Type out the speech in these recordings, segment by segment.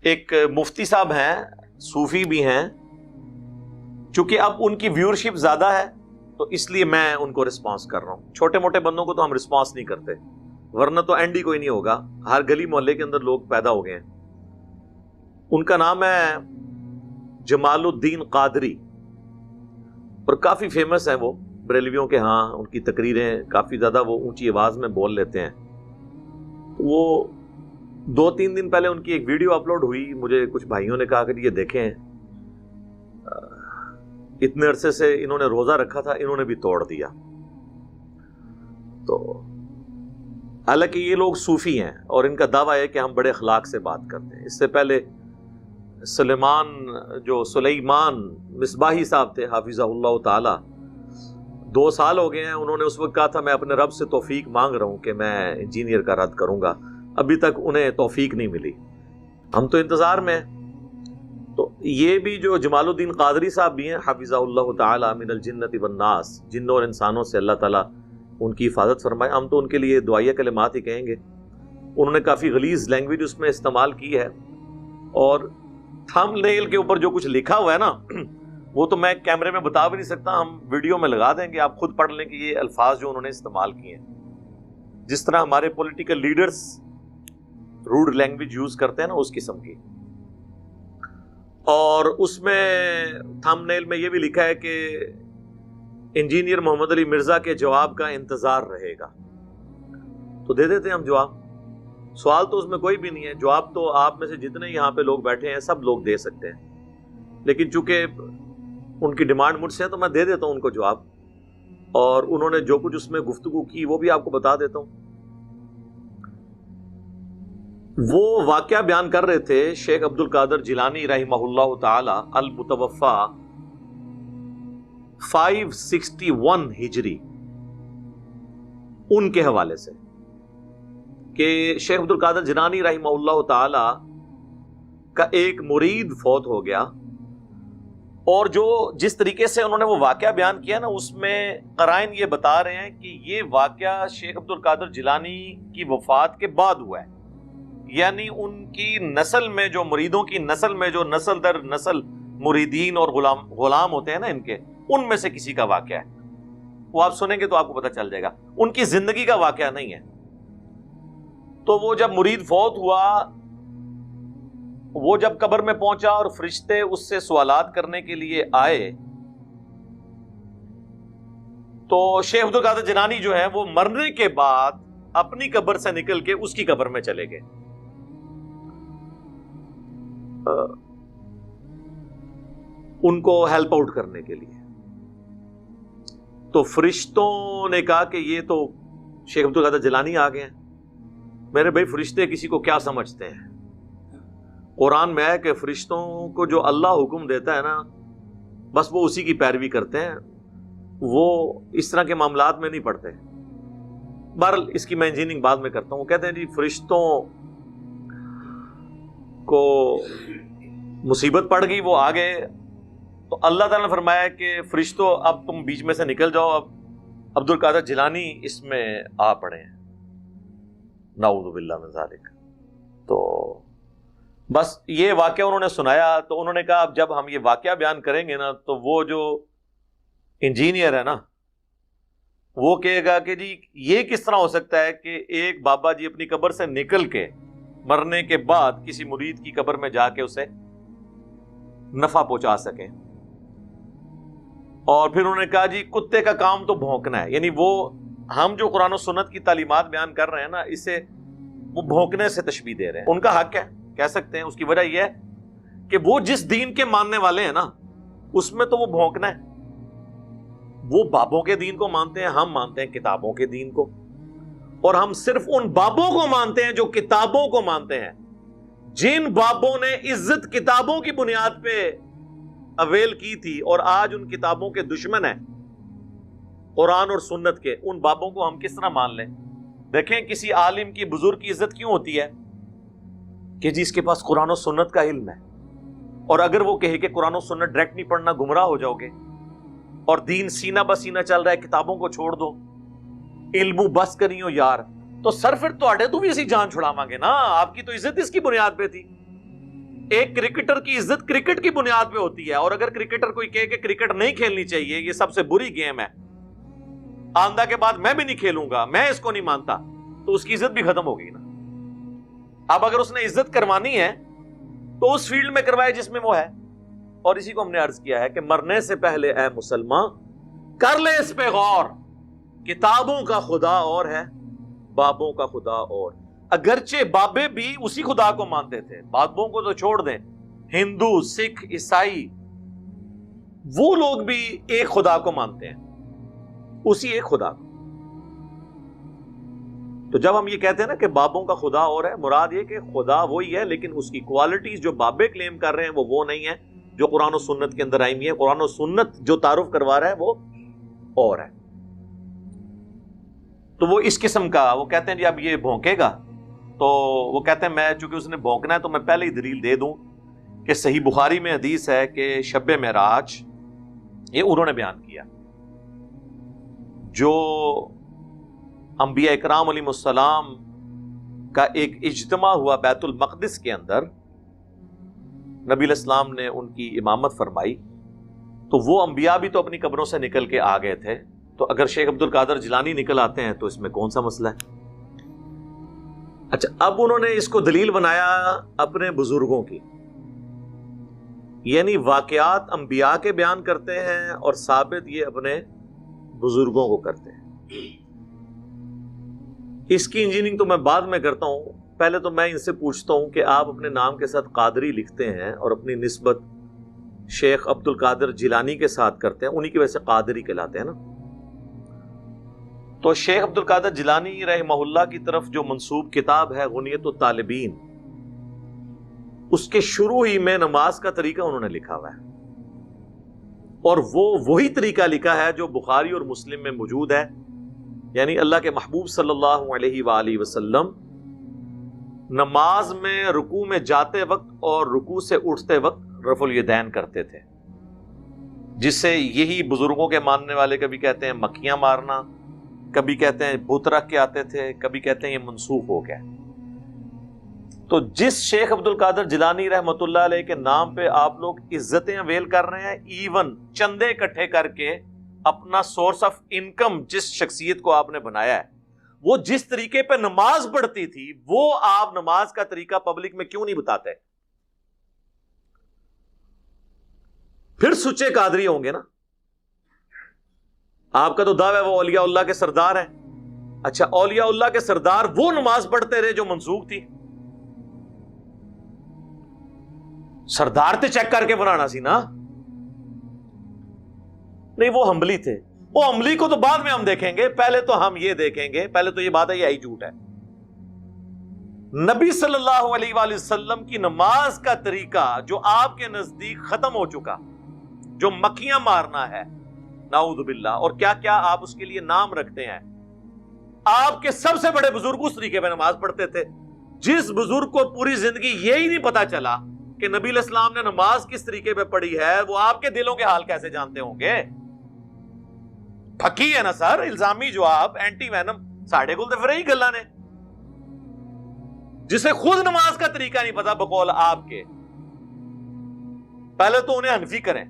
ایک مفتی صاحب ہیں، صوفی بھی ہیں، چونکہ اب ان کی ویورشپ زیادہ ہے تو اس لیے میں ان کو رسپانس کر رہا ہوں. چھوٹے موٹے بندوں کو تو ہم رسپانس نہیں کرتے، ورنہ تو اینڈ ہی کوئی نہیں ہوگا. ہر گلی محلے کے اندر لوگ پیدا ہو گئے ہیں. ان کا نام ہے جمال الدین قادری اور کافی فیمس ہیں وہ بریلویوں کے ہاں. ان کی تقریریں کافی زیادہ وہ اونچی آواز میں بول لیتے ہیں. وہ 2-3 دن پہلے ان کی ایک ویڈیو اپلوڈ ہوئی. مجھے کچھ بھائیوں نے کہا کہ یہ دیکھیں اتنے عرصے سے انہوں نے روزہ رکھا تھا، انہوں نے بھی توڑ دیا. تو حالانکہ یہ لوگ صوفی ہیں اور ان کا دعویٰ ہے کہ ہم بڑے اخلاق سے بات کرتے ہیں. اس سے پہلے سلیمان مصباحی صاحب تھے حافظہ اللہ تعالی، 2 سال ہو گئے ہیں. انہوں نے اس وقت کہا تھا میں اپنے رب سے توفیق مانگ رہا ہوں کہ میں انجینئر کا رد کروں گا. ابھی تک انہیں توفیق نہیں ملی. ہم تو انتظار میں ہیں. تو یہ بھی جو جمال الدین قادری صاحب بھی ہیں حافظہ اللہ تعالی من الجنۃ والناس، جنوں اور انسانوں سے اللہ تعالیٰ ان کی حفاظت فرمائے. ہم تو ان کے لیے دعائیہ کلمات ہی کہیں گے. انہوں نے کافی غلیظ لینگویج اس میں استعمال کی ہے اور تھم نیل کے اوپر جو کچھ لکھا ہوا ہے نا وہ تو میں کیمرے میں بتا بھی نہیں سکتا. ہم ویڈیو میں لگا دیں گے، آپ خود پڑھ لیں کہ یہ الفاظ جو انہوں نے استعمال کیے ہیں. جس طرح ہمارے political leaders road language use کرتے ہیں نا، اس قسم کی. اور اس میں تھم نیل میں یہ بھی لکھا ہے کہ انجینئر محمد علی مرزا کے جواب کا انتظار رہے گا. تو دے دیتے ہیں ہم جواب. سوال تو اس میں کوئی بھی نہیں ہے. جواب تو آپ میں سے جتنے یہاں پہ لوگ بیٹھے ہیں سب لوگ دے سکتے ہیں، لیکن چونکہ ان کی ڈیمانڈ مجھ سے ہے تو میں دے دیتا ہوں ان کو جواب. اور انہوں نے جو کچھ اس میں گفتگو کی وہ بھی آپ کو بتا دیتا ہوں. وہ واقعہ بیان کر رہے تھے شیخ عبد القادر جیلانی رحمہ اللہ تعالی المتوفا 561 ہجری، ان کے حوالے سے کہ شیخ عبد القادر جیلانی رحمہ اللہ تعالی کا ایک مرید فوت ہو گیا. اور جس طریقے سے انہوں نے وہ واقعہ بیان کیا نا، اس میں قرائن یہ بتا رہے ہیں کہ یہ واقعہ شیخ عبد القادر جیلانی کی وفات کے بعد ہوا ہے. یعنی ان کی نسل میں جو مریدوں کی نسل میں جو نسل در نسل مریدین اور غلام ہوتے ہیں نا ان کے، ان میں سے کسی کا واقعہ ہے. وہ آپ سنیں گے تو آپ کو پتہ چل جائے گا. ان کی زندگی کا واقعہ نہیں ہے. تو وہ جب مرید فوت ہوا، وہ جب قبر میں پہنچا اور فرشتے اس سے سوالات کرنے کے لیے آئے، تو شیخ عبد القادر جیلانی جو ہے وہ مرنے کے بعد اپنی قبر سے نکل کے اس کی قبر میں چلے گئے. ان کو ہیلپ آؤٹ کرنے کے لیے. تو فرشتوں نے کہا کہ یہ تو شیخ عبد القادر جیلانی آ گئے ہیں. میرے بھائی فرشتے کسی کو کیا سمجھتے ہیں؟ قرآن میں ہے کہ فرشتوں کو جو اللہ حکم دیتا ہے نا بس وہ اسی کی پیروی کرتے ہیں، وہ اس طرح کے معاملات میں نہیں پڑتے. بہرحال اس کی میں انجینئرنگ بعد میں کرتا ہوں. وہ کہتے ہیں جی فرشتوں کو مصیبت پڑ گئی، وہ آ گئے، تو اللہ تعالیٰ نے فرمایا کہ فرشتوں اب تم بیچ میں سے نکل جاؤ، اب عبد القادر جیلانی اس میں آ پڑے ہیں. نعوذ باللہ من ذالک. تو بس یہ واقعہ انہوں نے سنایا. تو انہوں نے کہا اب جب ہم یہ واقعہ بیان کریں گے نا تو وہ جو انجینئر ہے نا وہ کہے گا کہ جی یہ کس طرح ہو سکتا ہے کہ ایک بابا جی اپنی قبر سے نکل کے مرنے کے بعد کسی مرید کی قبر میں جا کے اسے نفع پہنچا سکیں. اور پھر انہوں نے کہا جی کتے کا کام تو بھونکنا ہے. یعنی وہ ہم جو قرآن و سنت کی تعلیمات بیان کر رہے ہیں نا اسے وہ بھونکنے سے تشبیہ دے رہے ہیں. ان کا حق ہے، کہہ سکتے ہیں. اس کی وجہ یہ ہے کہ وہ جس دین کے ماننے والے ہیں نا اس میں تو وہ بھونکنا ہے. وہ بابوں کے دین کو مانتے ہیں، ہم مانتے ہیں کتابوں کے دین کو. اور ہم صرف ان بابوں کو مانتے ہیں جو کتابوں کو مانتے ہیں. جن بابوں نے عزت کتابوں کی بنیاد پہ اویل کی تھی اور آج ان کتابوں کے دشمن ہیں قرآن اور سنت کے، ان بابوں کو ہم کس طرح مان لیں؟ دیکھیں کسی عالم کی بزرگ کی عزت کیوں ہوتی ہے کہ جی اس کے پاس قرآن و سنت کا علم ہے. اور اگر وہ کہے کہ قرآن و سنت ڈائریکٹ نہیں پڑھنا گمراہ ہو جاؤ گے اور دین سینہ بسینہ چل رہا ہے، کتابوں کو چھوڑ دو، علم بس کریو یار، تو سر پھر تو بھی اسی جان چھڑاواں گے نا. آپ کی تو عزت اس کی بنیاد پہ تھی. ایک کرکٹر کی عزت کرکٹ کی بنیاد پہ ہوتی ہے، اور اگر کرکٹر کوئی کہے کہ کرکٹ نہیں کھیلنی چاہیے، یہ سب سے بری گیم ہے، آندہ کے بعد میں بھی نہیں کھیلوں گا، میں اس کو نہیں مانتا، تو اس کی عزت بھی ختم ہو گئی نا۔ اب اگر اس نے عزت کروانی ہے تو اس فیلڈ میں کروائے جس میں وہ ہے۔ اور اسی کو ہم نے عرض کیا ہے کہ مرنے سے پہلے اے مسلمان کر لے اس پہ غور، کتابوں کا خدا اور ہے، بابوں کا خدا اور۔ اگرچہ بابے بھی اسی خدا کو مانتے تھے، بابوں کو تو چھوڑ دیں، ہندو، سکھ، عیسائی، وہ لوگ بھی ایک خدا کو مانتے ہیں، اسی ایک خدا کو۔ تو جب ہم یہ کہتے ہیں نا کہ بابوں کا خدا اور ہے، مراد یہ کہ خدا وہی ہے، لیکن اس کی کوالٹیز جو بابے کلیم کر رہے ہیں وہ نہیں ہے جو قرآن و سنت کے اندر آئی ہوئی ہے۔ قرآن و سنت جو تعارف کروا رہا ہے وہ اور ہے۔ تو وہ اس قسم کا، وہ کہتے ہیں جی اب یہ بھونکے گا، تو وہ کہتے ہیں میں چونکہ اس نے بھونکنا ہے تو میں پہلے ہی دلیل دے دوں کہ صحیح بخاری میں حدیث ہے کہ شب معراج، یہ انہوں نے بیان کیا، جو انبیاء اکرام علیہ السلام کا ایک اجتماع ہوا بیت المقدس کے اندر، نبی علیہ السلام نے ان کی امامت فرمائی، تو وہ انبیاء بھی تو اپنی قبروں سے نکل کے آ گئے تھے، تو اگر شیخ عبد القادر جیلانی نکل آتے ہیں تو اس میں کون سا مسئلہ ہے؟ اچھا، اب انہوں نے اس کو دلیل بنایا اپنے بزرگوں کی، یعنی واقعات انبیاء کے بیان کرتے ہیں اور ثابت یہ اپنے بزرگوں کو کرتے ہیں۔ اس کی انجینئرنگ تو میں بعد میں کرتا ہوں، پہلے تو میں ان سے پوچھتا ہوں کہ آپ اپنے نام کے ساتھ قادری لکھتے ہیں اور اپنی نسبت شیخ عبد القادر جیلانی کے ساتھ کرتے ہیں، انہی کی وجہ سے قادری کہلاتے ہیں نا۔ تو شیخ عبد القادر جیلانی رحمہ اللہ کی طرف جو منسوب کتاب ہے غنیت الطالبین، اس کے شروع ہی میں نماز کا طریقہ انہوں نے لکھا ہوا ہے، اور وہ وہی طریقہ لکھا ہے جو بخاری اور مسلم میں موجود ہے، یعنی اللہ کے محبوب صلی اللہ علیہ وآلہ وسلم نماز میں رکوع میں جاتے وقت اور رکوع سے اٹھتے وقت رفع الیدین کرتے تھے، جس سے یہی بزرگوں کے ماننے والے کبھی کہتے ہیں مکھیاں مارنا، کبھی کہتے ہیں بت رکھ کے آتے تھے، کبھی کہتے ہیں یہ منسوخ ہو گیا۔ تو جس شیخ عبد القادر جیلانی رحمۃ اللہ علیہ کے نام پہ آپ لوگ عزتیں اویل کر رہے ہیں، ایون چندے اکٹھے کر کے اپنا سورس آف انکم جس شخصیت کو آپ نے بنایا ہے، وہ جس طریقے پہ نماز پڑھتی تھی وہ آپ نماز کا طریقہ پبلک میں کیوں نہیں بتاتے؟ پھر سچے قادری ہوں گے نا۔ آپ کا تو دعویٰ ہے وہ اولیاء اللہ کے سردار ہیں، اچھا اولیاء اللہ کے سردار وہ نماز پڑھتے رہے جو منسوخ تھی؟ سردار تے چیک کر کے بنانا سی نا، نہیں وہ حنبلی تھے، وہ حنبلی کو تو بعد میں ہم دیکھیں گے، پہلے تو ہم یہ دیکھیں گے، پہلے تو یہ بات ہے یہ آئی جھوٹ ہے۔ نبی صلی اللہ علیہ وآلہ وسلم کی نماز کا طریقہ جو آپ کے نزدیک ختم ہو چکا، جو مکھیاں مارنا ہے نعوذ باللہ، اور کیا کیا آپ اس کے لیے نام رکھتے ہیں، آپ کے سب سے بڑے بزرگ اس طریقے پہ نماز پڑھتے تھے۔ جس بزرگ کو پوری زندگی یہی نہیں پتا چلا کہ نبی علیہ السلام نے نماز کس طریقے پہ پڑھی ہے، وہ آپ کے دلوں کے حال کیسے جانتے ہوں گے؟ پھکی ہے نا سر، الزامی جواب، اینٹی وینم ساڑھے کل تو ہی گلا نے، جسے خود نماز کا طریقہ نہیں پتا بقول آپ کے، پہلے تو انہیں حنفی کریں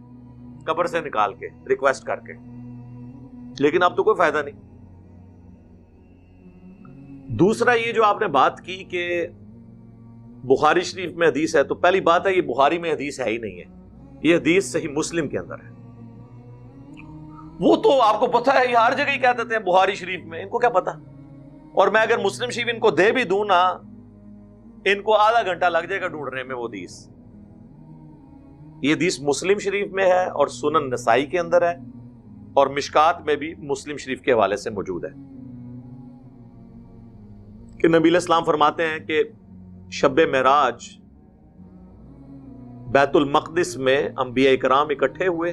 قبر سے نکال کے ریکویسٹ کر کے، لیکن اب تو کوئی فائدہ نہیں۔ دوسرا یہ جو آپ نے بات کی کہ بخاری شریف میں حدیث ہے، تو پہلی بات ہے یہ بخاری میں حدیث ہے ہی نہیں ہے، یہ حدیث صحیح مسلم کے اندر ہے۔ وہ تو آپ کو پتا ہے یہ ہر جگہ ہی کہہ دیتے ہیں بخاری شریف میں، ان کو کیا پتا؟ اور میں اگر مسلم شریف ان کو دے بھی دوں نا، ان کو آدھا گھنٹہ لگ جائے گا ڈھونڈنے میں وہ حدیث۔ یہ حدیث مسلم شریف میں ہے اور سنن نسائی کے اندر ہے، اور مشکات میں بھی مسلم شریف کے حوالے سے موجود ہے کہ نبی علیہ السلام فرماتے ہیں کہ شب معراج بیت المقدس میں انبیاء کرام اکٹھے ہوئے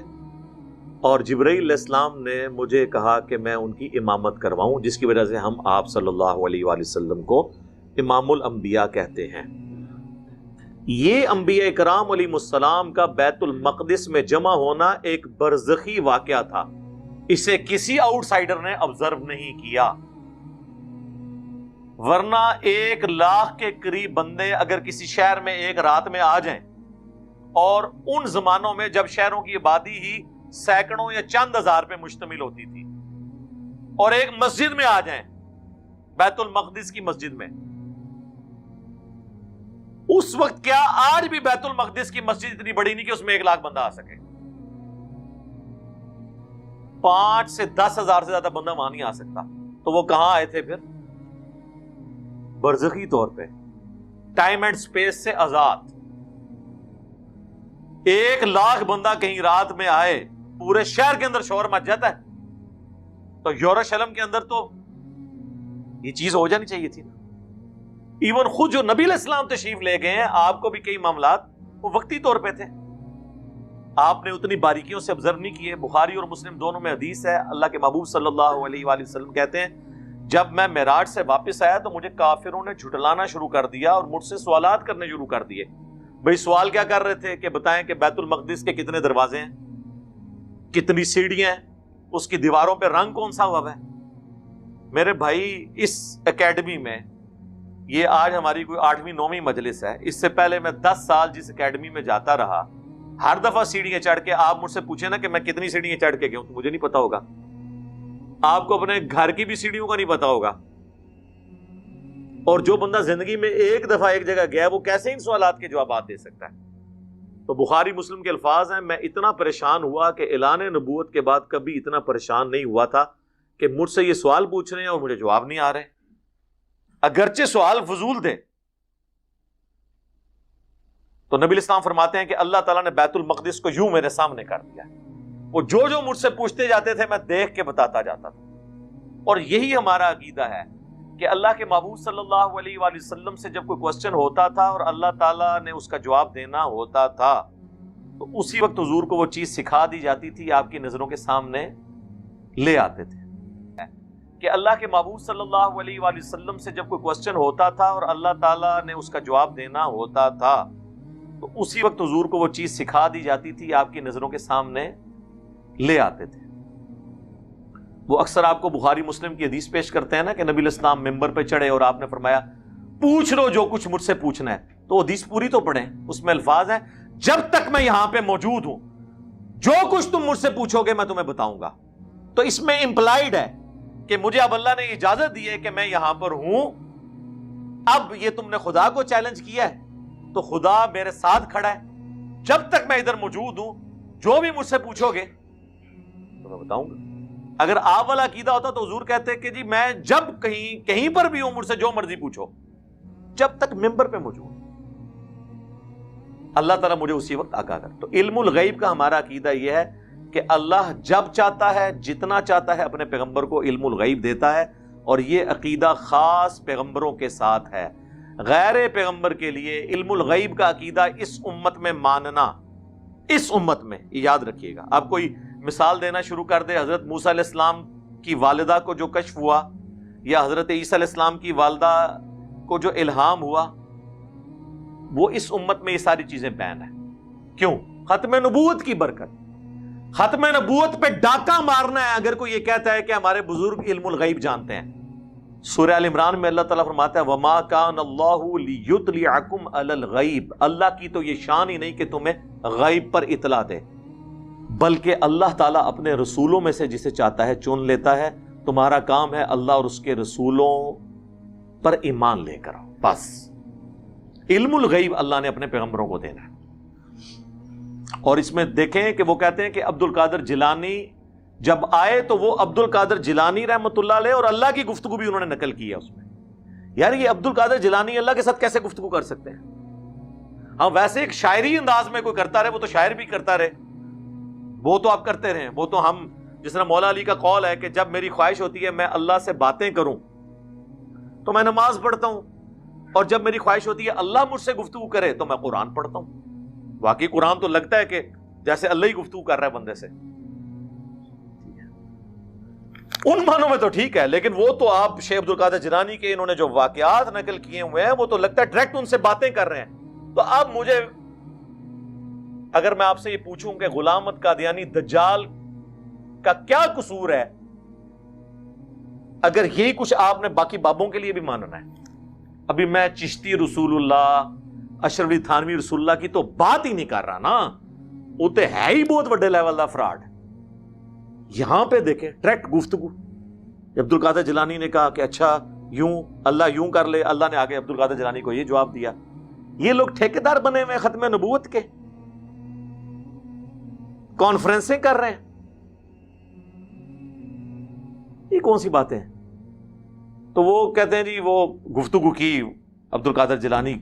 اور جبرائیل علیہ السلام نے مجھے کہا کہ میں ان کی امامت کرواؤں، جس کی وجہ سے ہم آپ صلی اللہ علیہ وآلہ وسلم کو امام الانبیاء کہتے ہیں۔ یہ انبیاء کرام علیہ السلام کا بیت المقدس میں جمع ہونا ایک برزخی واقعہ تھا، اسے کسی آؤٹ سائیڈر نے آبزرو نہیں کیا، ورنہ 1 لاکھ کے قریب بندے اگر کسی شہر میں ایک رات میں آ جائیں اور ان زمانوں میں جب شہروں کی آبادی ہی سینکڑوں یا چند ہزار پہ مشتمل ہوتی تھی، اور ایک مسجد میں آ جائیں، بیت المقدس کی مسجد میں، اس وقت کیا آج بھی بیت المقدس کی مسجد اتنی بڑی نہیں کہ اس میں 1 لاکھ بندہ آ سکے؟ 5 سے 10 ہزار سے زیادہ بندہ وہاں نہیں آ سکتا. تو وہ کہاں آئے تھے پھر؟ برزخی طور پہ، ٹائم اینڈ سپیس سے آزاد. 1 لاکھ بندہ کہیں رات میں آئے، پورے شہر کے اندر شور مچ جاتا ہے. تو یروشلم کے اندر تو یہ چیز ہو جانی چاہیے تھی نا. ایون خود جو نبی علیہ السلام تشریف لے گئے ہیں، آپ کو بھی کئی معاملات وہ وقتی طور پہ تھے، آپ نے اتنی باریکیوں سے آبزرو نہیں کیے. بخاری اور مسلم دونوں میں حدیث ہے، اللہ کے محبوب صلی اللہ علیہ وآلہ وسلم کہتے ہیں جب میں معراج سے واپس آیا تو مجھے کافروں نے جھٹلانا شروع کر دیا اور مجھ سے سوالات کرنے شروع کر دیے. بھئی سوال کیا کر رہے تھے کہ بتائیں کہ بیت المقدس کے کتنے دروازے ہیں، کتنی سیڑھیاں ہیں، اس کی دیواروں پہ رنگ کون سا ہوا ہے. میرے بھائی اس اکیڈمی میں، یہ آج ہماری کوئی 8ویں 9ویں مجلس ہے، اس سے پہلے میں 10 سال جس اکیڈمی میں جاتا رہا، ہر دفعہ سیڑھیاں چڑھ کے، آپ مجھ سے پوچھیں نا کہ میں کتنی سیڑھیاں چڑھ کے گیا ہوں تو مجھے نہیں پتا ہوگا. آپ کو اپنے گھر کی بھی سیڑھیوں کا نہیں پتا ہوگا. اور جو بندہ زندگی میں ایک دفعہ ایک جگہ گیا وہ کیسے ان سوالات کے جوابات دے سکتا ہے؟ تو بخاری مسلم کے الفاظ ہیں، میں اتنا پریشان ہوا کہ اعلان نبوت کے بعد کبھی اتنا پریشان نہیں ہوا تھا کہ مجھ سے یہ سوال پوچھ رہے ہیں اور مجھے جواب نہیں آ رہے، اگرچہ سوال فضول تھے. تو نبی الاسلام فرماتے ہیں کہ اللہ تعالیٰ نے بیت المقدس کو یوں میرے سامنے کر دیا. وہ جو جو مجھ سے پوچھتے جاتے تھے میں دیکھ کے بتاتا جاتا تھا. اور یہی ہمارا عقیدہ ہے کہ اللہ کے محبوب صلی اللہ علیہ وآلہ وسلم سے جب کوئی کوسچن ہوتا تھا اور اللہ تعالیٰ نے اس کا جواب دینا ہوتا تھا تو اسی وقت حضور کو وہ چیز سکھا دی جاتی تھی، آپ کی نظروں کے سامنے لے آتے تھے. کہ اللہ کے محبوب صلی اللہ علیہ وآلہ وسلم سے جب کوئی کوسچن ہوتا تھا اور اللہ تعالیٰ نے اس کا جواب دینا ہوتا تھا تو اسی وقت حضور کو وہ چیز سکھا دی جاتی تھی، آپ کی نظروں کے سامنے لے آتے تھے. وہ اکثر آپ کو بخاری مسلم کی حدیث پیش کرتے ہیں نا کہ نبی علیہ السلام ممبر پہ چڑھے اور آپ نے فرمایا پوچھ لو جو کچھ مجھ سے پوچھنا ہے. تو حدیث پوری تو پڑھیں، اس میں الفاظ ہیں جب تک میں یہاں پہ موجود ہوں جو کچھ تم مجھ سے پوچھو گے میں تمہیں بتاؤں گا. تو اس میں امپلائیڈ ہے کہ مجھے اب اللہ نے اجازت دی ہے کہ میں یہاں پر ہوں. اب یہ تم نے خدا کو چیلنج کیا ہے تو خدا میرے ساتھ کھڑا ہے. جب تک میں ادھر موجود ہوں جو بھی مجھ سے پوچھو گے تو میں بتاؤں گا. اگر آپ والا عقیدہ ہوتا تو حضور کہتے کہ جی میں جب کہیں پر بھی ہوں مجھ سے جو مرضی پوچھو، جب تک ممبر پہ موجود. اللہ تعالیٰ مجھے اسی وقت آگاہ کر. تو علم الغیب کا ہمارا عقیدہ یہ ہے کہ اللہ جب چاہتا ہے جتنا چاہتا ہے اپنے پیغمبر کو علم الغیب دیتا ہے، اور یہ عقیدہ خاص پیغمبروں کے ساتھ ہے. غیر پیغمبر کے لیے علم الغیب کا عقیدہ اس امت میں ماننا، اس امت میں یاد رکھیے گا. آپ کوئی مثال دینا شروع کر دے، حضرت موسیٰ علیہ السلام کی والدہ کو جو کشف ہوا یا حضرت عیسیٰ علیہ السلام کی والدہ کو جو الہام ہوا، وہ اس امت میں یہ ساری چیزیں بین ہیں. کیوں؟ ختم نبوت کی برکت. ختم نبوت پہ ڈاکہ مارنا ہے اگر کوئی یہ کہتا ہے کہ ہمارے بزرگ علم الغیب جانتے ہیں. سورہ ال عمران میں اللہ تعالیٰ فرماتا ہے وَمَا كَانَ اللَّهُ لِيُطْلِعَكُمْ عَلَى الْغَيْبِ. اللہ کی تو یہ شان ہی نہیں کہ تمہیں غیب پر اطلاع دے، بلکہ اللہ تعالیٰ اپنے رسولوں میں سے جسے چاہتا ہے چن لیتا ہے. تمہارا کام ہے اللہ اور اس کے رسولوں پر ایمان لے کر. بس علم الغیب اللہ نے اپنے پیغمبروں کو دینا ہے. اور اس میں دیکھیں کہ وہ کہتے ہیں کہ عبد القادر جیلانی جب آئے تو وہ عبد القادر جیلانی رحمۃ اللہ علیہ اور اللہ کی گفتگو بھی انہوں نے نقل کی ہے اس میں. یار یہ عبد القادر جیلانی اللہ کے ساتھ کیسے گفتگو کر سکتے ہیں؟ ہاں ویسے ایک شاعری انداز میں کوئی کرتا رہے وہ تو شاعر بھی کرتا رہے، وہ تو آپ کرتے رہے. وہ تو ہم جس طرح مولا علی کا قول ہے کہ جب میری خواہش ہوتی ہے میں اللہ سے باتیں کروں تو میں نماز پڑھتا ہوں، اور جب میری خواہش ہوتی ہے اللہ مجھ سے گفتگو کرے تو میں قرآن پڑھتا ہوں. واقعی قرآن تو لگتا ہے کہ جیسے اللہ ہی گفتگو کر رہا ہے بندے سے. ان معنوں میں تو ٹھیک ہے، لیکن وہ تو آپ شیخ عبد القادر جیلانی کے انہوں نے جو واقعات نقل کیے ہوئے ہیں وہ تو لگتا ہے ڈائریکٹ ان سے باتیں کر رہے ہیں. تو اب مجھے اگر میں آپ سے یہ پوچھوں کہ غلام احمد قادیانی دجال کا کیا قصور ہے، اگر یہی کچھ آپ نے باقی بابوں کے لیے بھی ماننا ہے. ابھی میں چشتی رسول اللہ، اشرف علی تھانوی رسول اللہ کی تو بات ہی نہیں کر رہا نا، وہ تو ہے ہی بہت بڑے لیول کا فراڈ۔ یہاں پہ دیکھیں ڈائریکٹ گفتگو، عبد القادر جیلانی نے کہا کہ اچھا یوں اللہ یوں کر لے، اللہ نے آگے عبد القادر جیلانی کو یہ جواب دیا۔ یہ لوگ ٹھیکیدار بنے ہوئے ختم نبوت کے، کانفرنسیں کر رہے ہیں، یہ کون سی باتیں ہیں؟ تو وہ کہتے ہیں جی وہ گفتگو کی عبد القادر جیلانی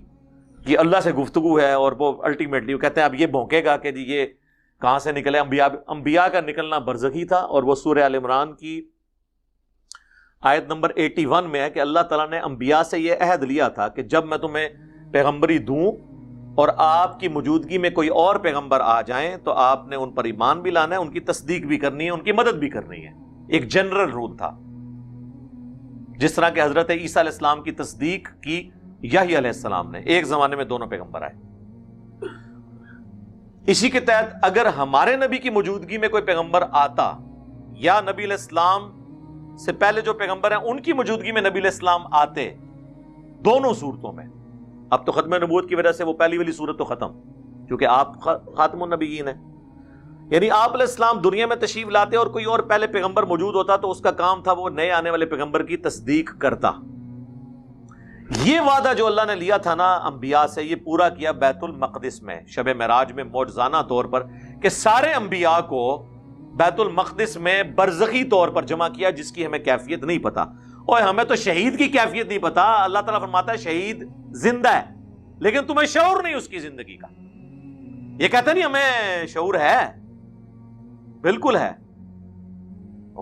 کی، اللہ سے گفتگو ہے، اور وہ الٹیمیٹلی وہ کہتے ہیں اب یہ بھونکے گا کہ جی یہ کہاں سے نکلے۔ انبیاء کا نکلنا برزخی تھا، اور وہ سورہ آل عمران کی آیت نمبر 81 میں ہے کہ اللہ تعالیٰ نے انبیاء سے یہ عہد لیا تھا کہ جب میں تمہیں پیغمبری دوں اور آپ کی موجودگی میں کوئی اور پیغمبر آ جائیں تو آپ نے ان پر ایمان بھی لانا ہے، ان کی تصدیق بھی کرنی ہے، ان کی مدد بھی کرنی ہے۔ ایک جنرل رول تھا، جس طرح کہ حضرت عیسیٰ علیہ السلام کی تصدیق کی یحییٰ علیہ السلام نے، ایک زمانے میں دونوں پیغمبر آئے۔ اسی کے تحت اگر ہمارے نبی کی موجودگی میں کوئی پیغمبر آتا، یا نبی علیہ السلام سے پہلے جو پیغمبر ہیں ان کی موجودگی میں نبی علیہ السلام آتے، دونوں صورتوں میں، اب تو ختم نبوت کی وجہ سے وہ پہلی والی صورت تو ختم، کیونکہ آپ خاتم النبیین ہیں، یعنی آپ علیہ السلام دنیا میں تشریف لاتے اور کوئی اور پہلے پیغمبر موجود ہوتا تو اس کا کام تھا وہ نئے آنے والے پیغمبر کی تصدیق کرتا۔ یہ وعدہ جو اللہ نے لیا تھا نا انبیاء سے، یہ پورا کیا بیت المقدس میں شب معراج میں معجزانہ طور پر، کہ سارے انبیاء کو بیت المقدس میں برزخی طور پر جمع کیا، جس کی ہمیں کیفیت نہیں پتا۔ اور ہمیں تو شہید کی کیفیت نہیں پتا، اللہ تعالیٰ فرماتا ہے شہید زندہ ہے، لیکن تمہیں شعور نہیں اس کی زندگی کا۔ یہ کہتا نہیں ہمیں شعور ہے، بالکل ہے۔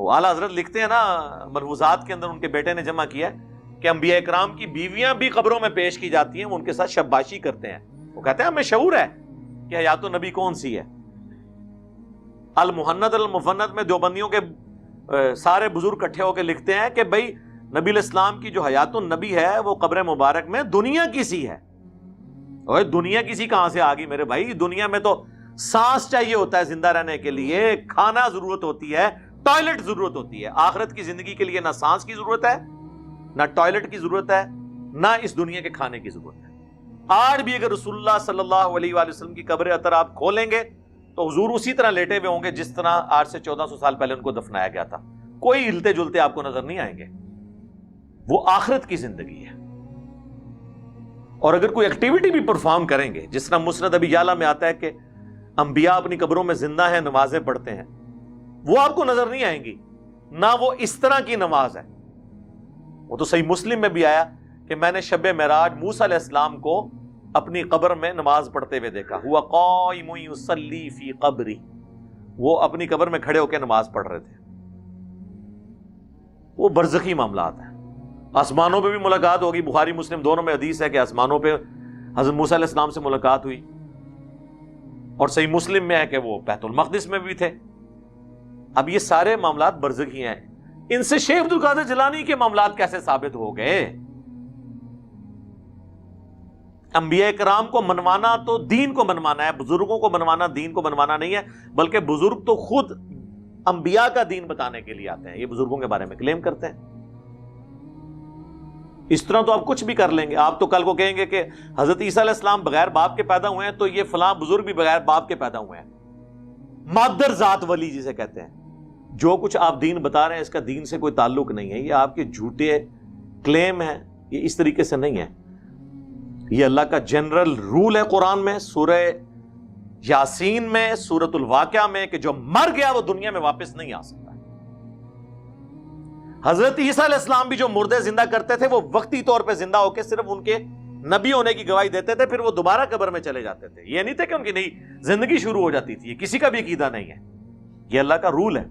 اعلیٰ حضرت لکھتے ہیں نا ملحوظات کے اندر، ان کے بیٹے نے جمع کیا کہ انبیاء کرام کی بیویاں بھی قبروں میں پیش کی جاتی ہیں، وہ ان کے ساتھ شباشی کرتے ہیں، وہ کہتے ہیں ہمیں شعور ہے کہ حیات النبی کون سی ہے۔ المحند المفند میں دیوبندیوں کے سارے بزرگ اکٹھے ہو کے لکھتے ہیں کہ بھائی نبی علیہ السلام کی جو حیات النبی ہے وہ قبر مبارک میں دنیا کی سی ہے۔ اور دنیا کی سی کہاں سے آ گئی میرے بھائی؟ دنیا میں تو سانس چاہیے ہوتا ہے زندہ رہنے کے لیے، کھانا ضرورت ہوتی ہے، ٹوائلٹ ضرورت ہوتی ہے۔ آخرت کی زندگی کے لیے نہ سانس کی ضرورت ہے، نہ ٹوائلٹ کی ضرورت ہے، نہ اس دنیا کے کھانے کی ضرورت ہے۔ آج بھی اگر رسول اللہ صلی اللہ علیہ وآلہ وسلم کی قبر اطہر آپ کھولیں گے تو حضور اسی طرح لیٹے ہوئے ہوں گے جس طرح آج سے 1400 سال پہلے ان کو دفنایا گیا تھا، کوئی ہلتے جلتے آپ کو نظر نہیں آئیں گے۔ وہ آخرت کی زندگی ہے۔ اور اگر کوئی ایکٹیویٹی بھی پرفارم کریں گے، جس طرح مسند ابی یعلا میں آتا ہے کہ انبیاء اپنی قبروں میں زندہ ہیں، نمازیں پڑھتے ہیں، وہ آپ کو نظر نہیں آئیں گی، نہ وہ اس طرح کی نماز ہے۔ وہ تو صحیح مسلم میں بھی آیا کہ میں نے شب معراج موسیٰ علیہ السلام کو اپنی قبر میں نماز پڑھتے ہوئے دیکھا، ہوا قائم یصلی فی قبری، وہ اپنی قبر میں کھڑے ہو کے نماز پڑھ رہے تھے۔ وہ برزخی معاملات ہیں۔ آسمانوں پہ بھی ملاقات ہوگی، بخاری مسلم دونوں میں حدیث ہے کہ آسمانوں پہ حضرت موسیٰ علیہ السلام سے ملاقات ہوئی، اور صحیح مسلم میں ہے کہ وہ بیت المقدس میں بھی تھے۔ اب یہ سارے معاملات برزخی ہیں، ان سے شیخ عبد القادر جیلانی کے معاملات کیسے ثابت ہو گئے؟ انبیاء کرام کو منوانا تو دین کو منوانا ہے، بزرگوں کو منوانا دین کو منوانا نہیں ہے، بلکہ بزرگ تو خود انبیاء کا دین بتانے کے لیے آتے ہیں، یہ بزرگوں کے بارے میں کلیم کرتے ہیں۔ اس طرح تو آپ کچھ بھی کر لیں گے، آپ تو کل کو کہیں گے کہ حضرت عیسیٰ علیہ السلام بغیر باپ کے پیدا ہوئے ہیں، تو یہ فلاں بزرگ بھی بغیر باپ کے پیدا ہوئے ہیں، مادر ذات ولی جسے کہتے ہیں۔ جو کچھ آپ دین بتا رہے ہیں اس کا دین سے کوئی تعلق نہیں ہے، یہ آپ کے جھوٹے کلیم ہیں، یہ اس طریقے سے نہیں ہے۔ یہ اللہ کا جنرل رول ہے قرآن میں، سورہ یاسین میں، سورۃ الواقعہ میں، کہ جو مر گیا وہ دنیا میں واپس نہیں آ سکتا۔ حضرت عیسیٰ علیہ السلام بھی جو مردے زندہ کرتے تھے وہ وقتی طور پہ زندہ ہو کے صرف ان کے نبی ہونے کی گواہی دیتے تھے، پھر وہ دوبارہ قبر میں چلے جاتے تھے۔ یہ نہیں تھا کہ ان کی نئی زندگی شروع ہو جاتی تھی، یہ کسی کا بھی عقیدہ نہیں ہے، یہ اللہ کا رول ہے۔